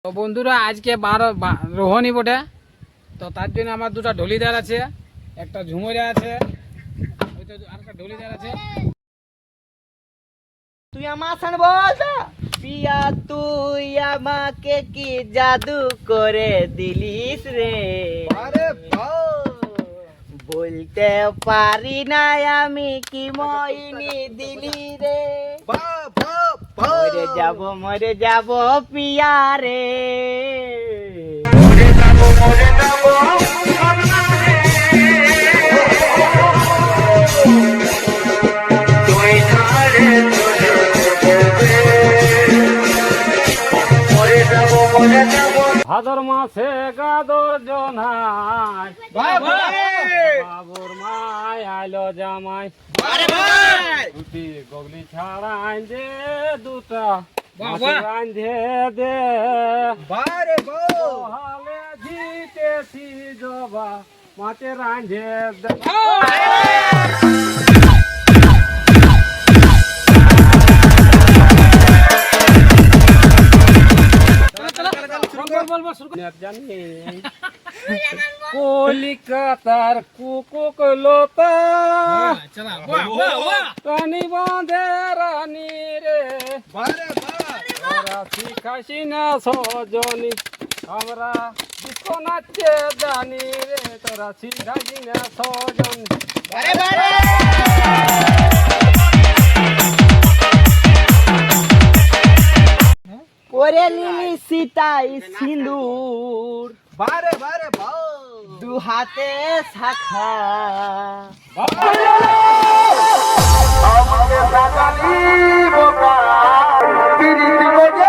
তো বন্ধুরা আজকে রোহনী বটে, তো তার জন্য আমার দুটা ঢোলিদার আছে, একটা ঝুমুরা আছে, আরেকটা ঢোলিদার আছে। তুই আমার সাথে বল পিয়া, তুই আমাকে কি জাদু করে দিলিস রে। আরে বলতে পারি না আমি কি মইনি দিলি রে। মরে যাব পিয়া রে। ভাদর মাসে গাদর জনাই বাবুর মাই আইলো জামাই, দুটি গগলি ছাড়াই যে দুটা রাঁধে দে হালে জিতেছি জবা মাকে রাঁধে দে। কলিকাতার কুকুকলতা কানি বাঁধে রানী রে, শিখাইছি না সজনী আমরা ডিস্কো নাচে জানি রে, তোরা শিখাইছি না সজনী। ওরে নীলি সীতাই সিঁদুর দু হাতে শাখা, আমাকে